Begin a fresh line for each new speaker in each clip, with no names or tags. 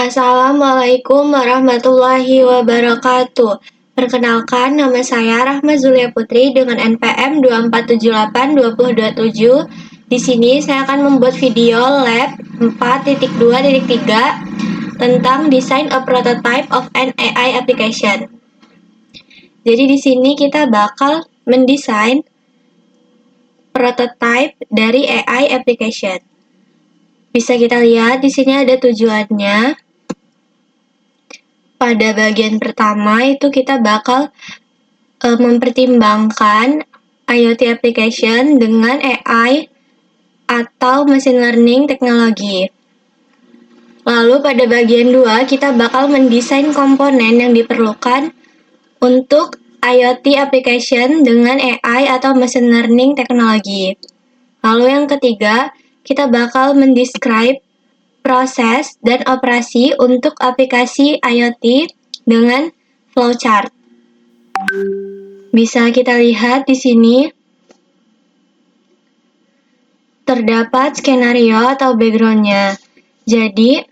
Assalamualaikum warahmatullahi wabarakatuh. Perkenalkan, nama saya Rahma Zulia Putri dengan NPM 24782027. Di sini saya akan membuat video lab 4.2.3 tentang Design a Prototype of an AI Application. Jadi di sini kita bakal mendesain prototype dari AI application. Bisa kita lihat di sini ada tujuannya. Pada bagian pertama itu kita bakal mempertimbangkan IoT application dengan AI atau machine learning teknologi. Lalu pada bagian 2 kita bakal mendesain komponen yang diperlukan untuk IoT application dengan AI atau machine learning teknologi. Lalu yang ketiga, kita bakal mendescribe proses dan operasi untuk aplikasi IoT dengan flowchart. Bisa kita lihat di sini terdapat skenario atau background-nya. Jadi,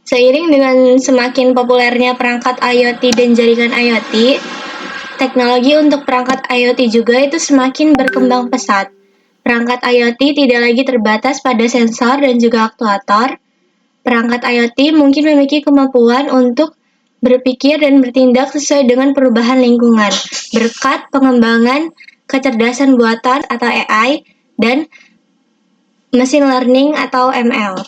seiring dengan semakin populernya perangkat IoT dan jaringan IoT, teknologi untuk perangkat IoT juga itu semakin berkembang pesat. Perangkat IoT tidak lagi terbatas pada sensor dan juga aktuator. Perangkat IoT mungkin memiliki kemampuan untuk berpikir dan bertindak sesuai dengan perubahan lingkungan, berkat pengembangan kecerdasan buatan atau AI dan machine learning atau ML.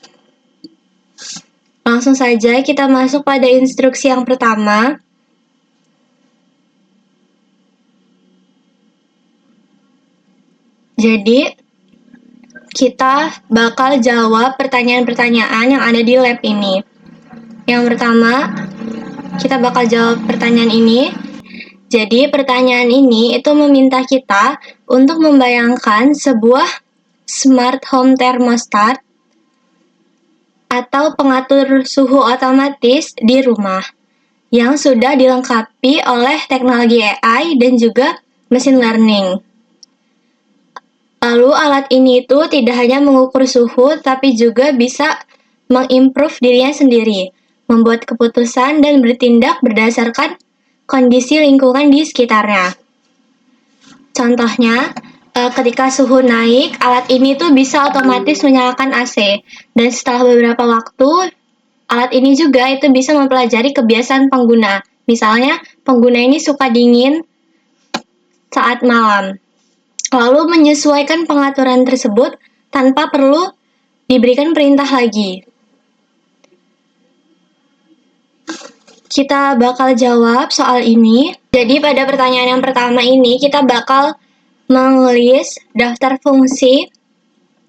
Langsung saja kita masuk pada instruksi yang pertama. Jadi, kita bakal jawab pertanyaan-pertanyaan yang ada di lab ini. Yang pertama, kita bakal jawab pertanyaan ini. Jadi, pertanyaan ini itu meminta kita untuk membayangkan sebuah smart home thermostat atau pengatur suhu otomatis di rumah yang sudah dilengkapi oleh teknologi AI dan juga machine learning. Lalu alat ini itu tidak hanya mengukur suhu, tapi juga bisa mengimprove dirinya sendiri, membuat keputusan dan bertindak berdasarkan kondisi lingkungan di sekitarnya. Contohnya, ketika suhu naik, alat ini tuh bisa otomatis menyalakan AC. Dan setelah beberapa waktu, alat ini juga itu bisa mempelajari kebiasaan pengguna. Misalnya, pengguna ini suka dingin saat malam. Lalu menyesuaikan pengaturan tersebut tanpa perlu diberikan perintah lagi. Kita bakal jawab soal ini. Jadi pada pertanyaan yang pertama ini kita bakal mengelis daftar fungsi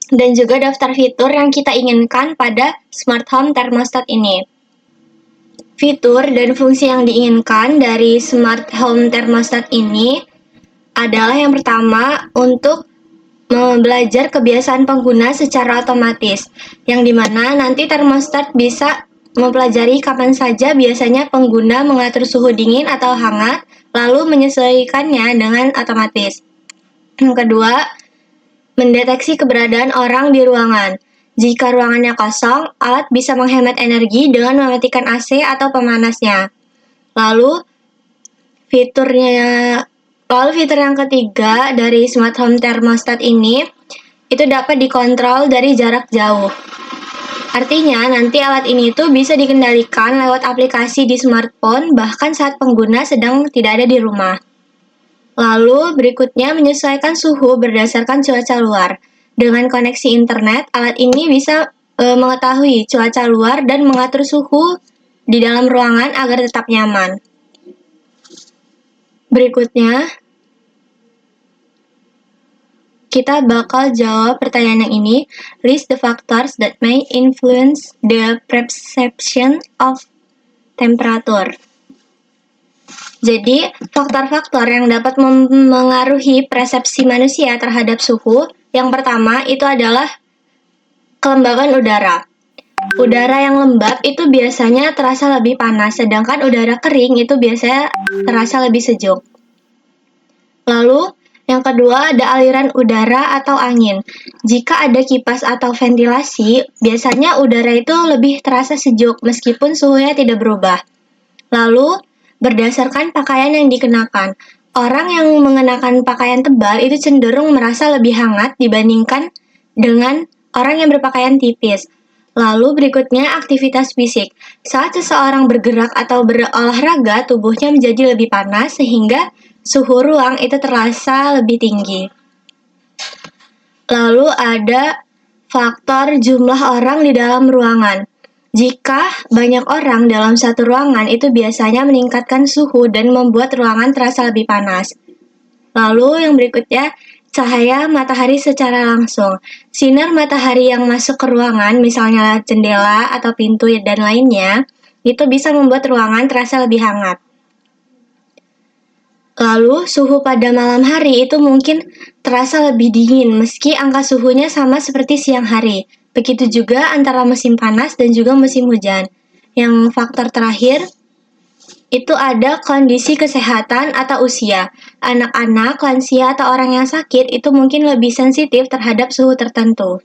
dan juga daftar fitur yang kita inginkan pada smart home thermostat ini. Fitur dan fungsi yang diinginkan dari smart home thermostat ini adalah yang pertama untuk belajar kebiasaan pengguna secara otomatis, yang dimana nanti termostat bisa mempelajari kapan saja biasanya pengguna mengatur suhu dingin atau hangat, lalu menyesuaikannya dengan otomatis. Yang kedua, mendeteksi keberadaan orang di ruangan. Jika ruangannya kosong, alat bisa menghemat energi dengan mematikan AC atau pemanasnya. Lalu fitur yang ketiga dari smart home thermostat ini itu dapat dikontrol dari jarak jauh. Artinya nanti alat ini tuh bisa dikendalikan lewat aplikasi di smartphone bahkan saat pengguna sedang tidak ada di rumah. Lalu berikutnya menyesuaikan suhu berdasarkan cuaca luar. Dengan koneksi internet, alat ini bisa mengetahui cuaca luar dan mengatur suhu di dalam ruangan agar tetap nyaman. Berikutnya, kita bakal jawab pertanyaan yang ini. List the factors that may influence the perception of temperature. Jadi, faktor-faktor yang dapat mengaruhi persepsi manusia terhadap suhu, yang pertama itu adalah kelembaban udara. Udara yang lembab itu biasanya terasa lebih panas, sedangkan udara kering itu biasanya terasa lebih sejuk. Lalu, Yang kedua ada aliran udara atau angin. Jika ada kipas atau ventilasi, biasanya udara itu lebih terasa sejuk meskipun suhunya tidak berubah. Lalu, berdasarkan pakaian yang dikenakan, orang yang mengenakan pakaian tebal itu cenderung merasa lebih hangat dibandingkan dengan orang yang berpakaian tipis. Lalu berikutnya aktivitas fisik. Saat seseorang bergerak atau berolahraga, tubuhnya menjadi lebih panas sehingga suhu ruang itu terasa lebih tinggi. Lalu ada faktor jumlah orang di dalam ruangan. Jika banyak orang dalam satu ruangan, itu biasanya meningkatkan suhu dan membuat ruangan terasa lebih panas. Lalu yang berikutnya, cahaya matahari secara langsung. Sinar matahari yang masuk ke ruangan, misalnya lewat jendela atau pintu dan lainnya, itu bisa membuat ruangan terasa lebih hangat. Lalu, suhu pada malam hari itu mungkin terasa lebih dingin meski angka suhunya sama seperti siang hari. Begitu juga antara musim panas dan juga musim hujan. Yang faktor terakhir, itu ada kondisi kesehatan atau usia. Anak-anak, lansia, atau orang yang sakit itu mungkin lebih sensitif terhadap suhu tertentu.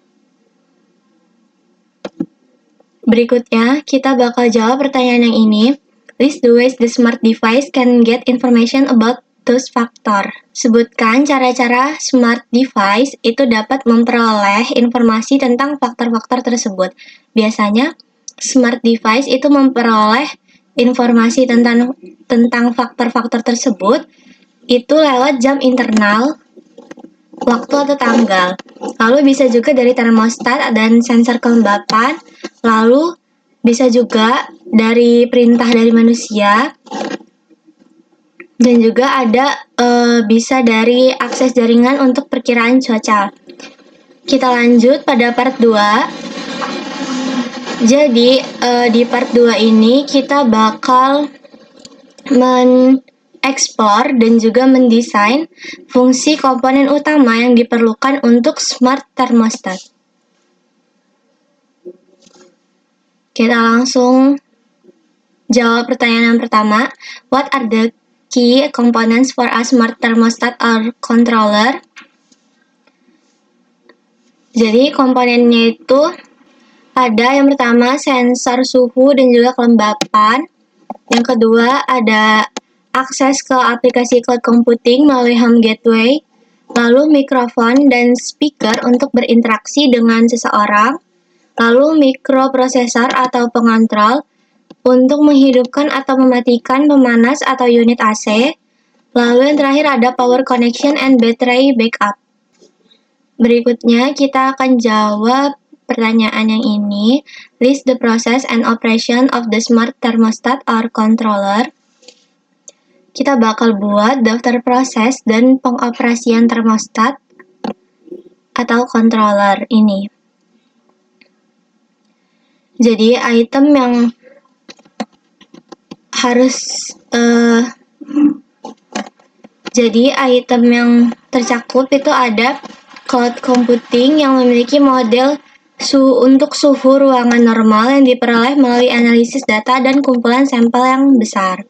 Berikutnya, kita bakal jawab pertanyaan yang ini. List the ways the smart device can get information about those factor. Sebutkan cara-cara smart device itu dapat memperoleh informasi tentang faktor-faktor tersebut. Biasanya, smart device itu memperoleh informasi tentang faktor-faktor tersebut itu lewat jam internal, waktu atau tanggal. Lalu bisa juga dari termostat dan sensor kelembapan. Lalu bisa juga dari perintah dari manusia. Dan juga ada bisa dari akses jaringan untuk perkiraan cuaca. Kita lanjut pada part 2. Jadi di part 2 ini kita bakal mengeksplor dan juga mendesain fungsi komponen utama yang diperlukan untuk smart thermostat. Kita langsung jawab pertanyaan yang pertama. What are the key components for a smart thermostat or controller? Jadi komponennya itu ada yang pertama sensor suhu dan juga kelembapan. Yang kedua ada akses ke aplikasi cloud computing melalui home gateway. Lalu mikrofon dan speaker untuk berinteraksi dengan seseorang. Lalu mikroprosesor atau pengontrol untuk menghidupkan atau mematikan pemanas atau unit AC. Lalu yang terakhir ada power connection and battery backup. Berikutnya kita akan jawab pertanyaan yang ini. List the process and operation of the smart thermostat or controller. Kita bakal buat daftar proses dan pengoperasian termostat atau controller ini. Jadi item yang tercakup itu ada cloud computing yang memiliki model untuk suhu ruangan normal yang diperoleh melalui analisis data dan kumpulan sampel yang besar.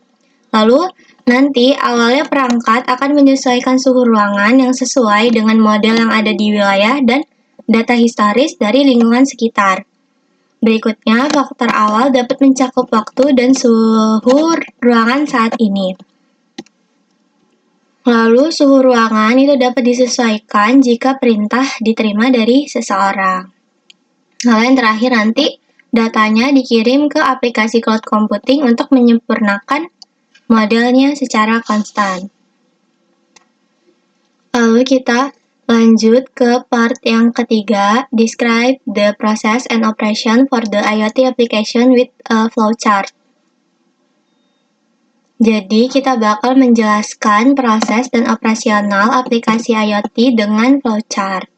Lalu, nanti awalnya perangkat akan menyesuaikan suhu ruangan yang sesuai dengan model yang ada di wilayah dan data historis dari lingkungan sekitar. Berikutnya, faktor awal dapat mencakup waktu dan suhu ruangan saat ini. Lalu, suhu ruangan itu dapat disesuaikan jika perintah diterima dari seseorang. Lalu yang terakhir nanti, datanya dikirim ke aplikasi cloud computing untuk menyempurnakan modelnya secara konstan. Lalu kita lanjut ke part yang ketiga, describe the process and operation for the IoT application with a flowchart. Jadi kita bakal menjelaskan proses dan operasional aplikasi IoT dengan flowchart.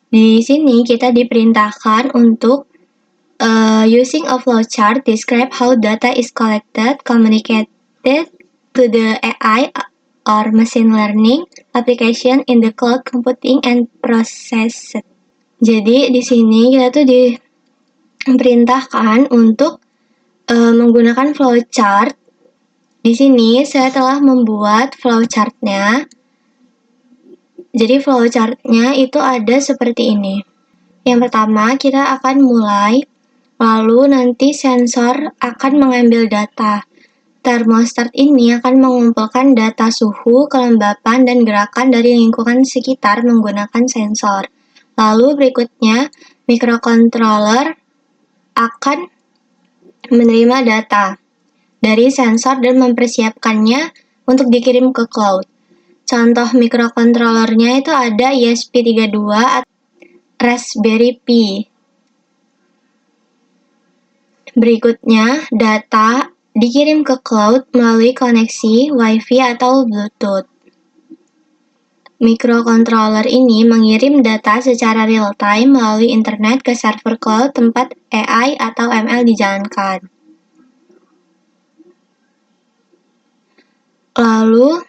Di sini kita diperintahkan untuk using a flowchart, describe how data is collected, communicated to the AI or machine learning application in the cloud computing and processed. Jadi di sini kita tuh diperintahkan untuk menggunakan flowchart Di sini saya telah membuat flowchart-nya. Jadi flowchart-nya itu ada seperti ini. Yang pertama, kita akan mulai, lalu nanti sensor akan mengambil data. Termostat ini akan mengumpulkan data suhu, kelembapan, dan gerakan dari lingkungan sekitar menggunakan sensor. Lalu berikutnya, microcontroller akan menerima data dari sensor dan mempersiapkannya untuk dikirim ke cloud. Contoh microcontrollernya itu ada ESP32 atau Raspberry Pi. Berikutnya, data dikirim ke cloud melalui koneksi Wi-Fi atau Bluetooth. Microcontroller ini mengirim data secara real-time melalui internet ke server cloud tempat AI atau ML dijalankan. Lalu,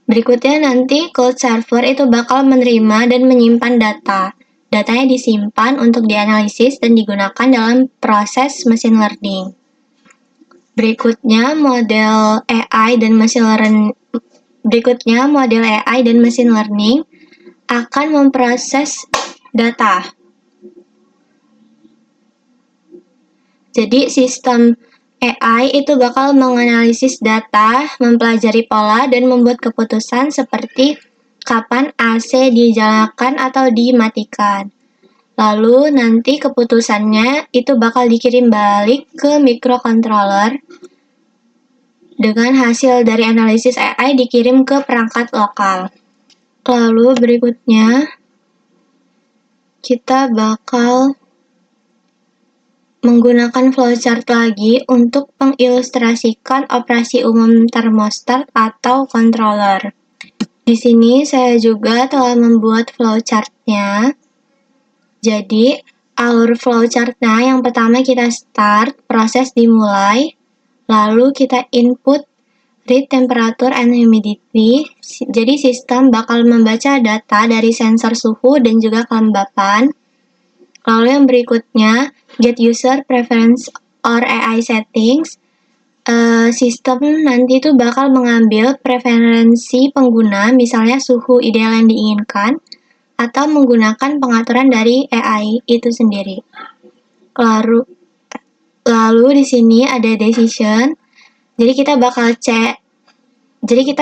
berikutnya nanti cloud server itu bakal menerima dan menyimpan data. Datanya disimpan untuk dianalisis dan digunakan dalam proses machine learning. Berikutnya, model AI dan machine learning akan memproses data. Jadi, sistem AI itu bakal menganalisis data, mempelajari pola, dan membuat keputusan seperti kapan AC dinyalakan atau dimatikan. Lalu nanti keputusannya itu bakal dikirim balik ke microcontroller dengan hasil dari analisis AI dikirim ke perangkat lokal. Lalu berikutnya kita bakal menggunakan flowchart lagi untuk mengilustrasikan operasi umum termostat atau controller. Di sini saya juga telah membuat flowchart-nya. Jadi, alur flowchart-nya yang pertama kita start, proses dimulai, lalu kita input read temperature and humidity. Jadi sistem bakal membaca data dari sensor suhu dan juga kelembapan. Lalu yang berikutnya, get user preference or AI settings. Sistem nanti itu bakal mengambil preferensi pengguna, misalnya suhu ideal yang diinginkan, atau menggunakan pengaturan dari AI itu sendiri. Lalu di sini ada decision. Jadi kita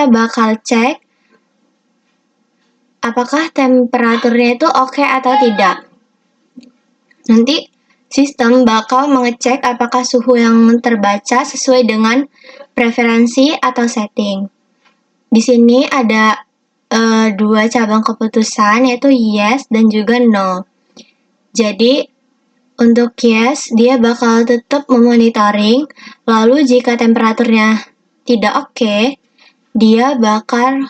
bakal cek apakah temperaturnya itu oke atau tidak. Nanti sistem bakal mengecek apakah suhu yang terbaca sesuai dengan preferensi atau setting. Di sini ada dua cabang keputusan, yaitu yes dan juga no. Jadi untuk yes, dia bakal tetap memonitoring, lalu jika temperaturnya tidak oke, dia bakal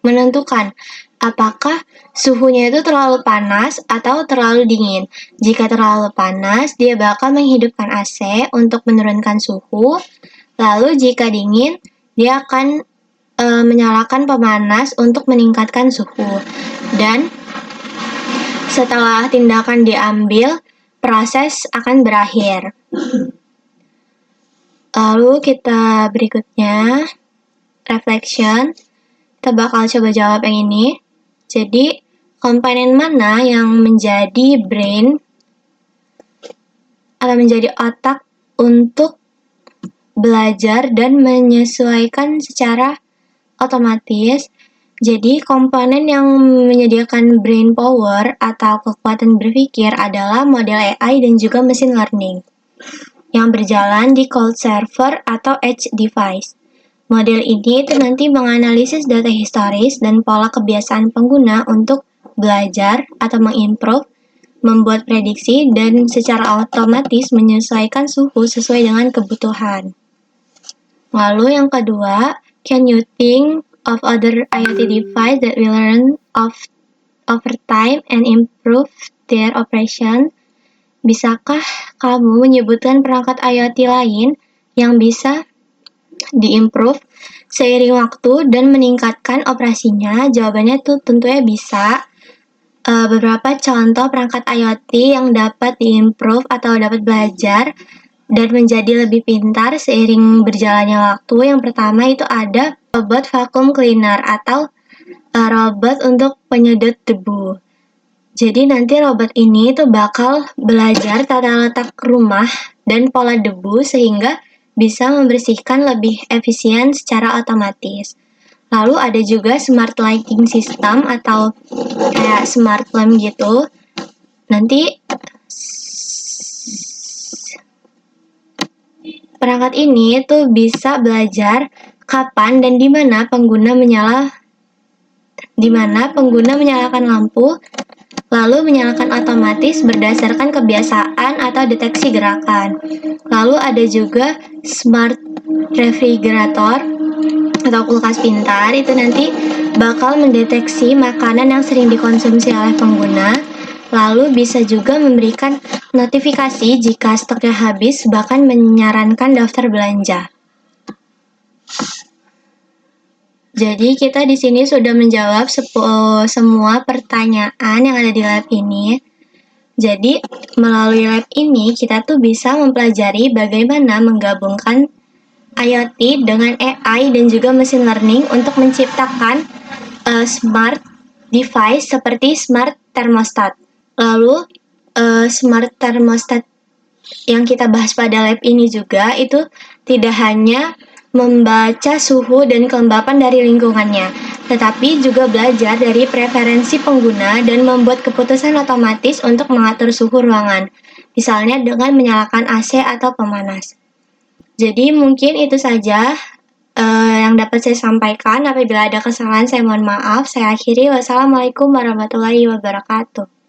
menentukan apakah suhunya itu terlalu panas atau terlalu dingin. Jika terlalu panas, dia bakal menghidupkan AC untuk menurunkan suhu. Lalu jika dingin, dia akan menyalakan pemanas untuk meningkatkan suhu. Dan setelah tindakan diambil, proses akan berakhir. Lalu kita berikutnya, reflection. Kita bakal coba jawab yang ini. Jadi, komponen mana yang menjadi brain atau menjadi otak untuk belajar dan menyesuaikan secara otomatis? Jadi, komponen yang menyediakan brain power atau kekuatan berpikir adalah model AI dan juga machine learning yang berjalan di cold server atau edge device. Model ini itu nanti menganalisis data historis dan pola kebiasaan pengguna untuk belajar atau mengimprove, membuat prediksi, dan secara otomatis menyesuaikan suhu sesuai dengan kebutuhan. Lalu yang kedua, can you think of other IoT device that will learn over time and improve their operation? Bisakah kamu menyebutkan perangkat IoT lain yang bisa diimprove seiring waktu dan meningkatkan operasinya? Jawabannya tuh tentunya bisa. beberapa contoh perangkat IoT yang dapat diimprove atau dapat belajar dan menjadi lebih pintar seiring berjalannya waktu. Yang pertama itu ada robot vacuum cleaner atau robot untuk penyedot debu. Jadi nanti robot ini tuh bakal belajar tata letak rumah dan pola debu sehingga bisa membersihkan lebih efisien secara otomatis. Lalu ada juga smart lighting system atau kayak smart lamp gitu. Nanti perangkat ini tuh bisa belajar kapan dan di mana pengguna menyalakan lampu, lalu menyalakan otomatis berdasarkan kebiasaan atau deteksi gerakan. Lalu ada juga smart refrigerator atau kulkas pintar, itu nanti bakal mendeteksi makanan yang sering dikonsumsi oleh pengguna, lalu bisa juga memberikan notifikasi jika stoknya habis, bahkan menyarankan daftar belanja. Jadi kita di sini sudah menjawab semua pertanyaan yang ada di lab ini. Jadi melalui lab ini kita tuh bisa mempelajari bagaimana menggabungkan IoT dengan AI dan juga machine learning untuk menciptakan smart device seperti smart thermostat. Lalu smart thermostat yang kita bahas pada lab ini juga itu tidak hanya membaca suhu dan kelembapan dari lingkungannya, tetapi juga belajar dari preferensi pengguna dan membuat keputusan otomatis untuk mengatur suhu ruangan, misalnya dengan menyalakan AC atau pemanas. Jadi mungkin itu saja yang dapat saya sampaikan. Apabila ada kesalahan saya mohon maaf. Saya akhiri. Wassalamualaikum warahmatullahi wabarakatuh.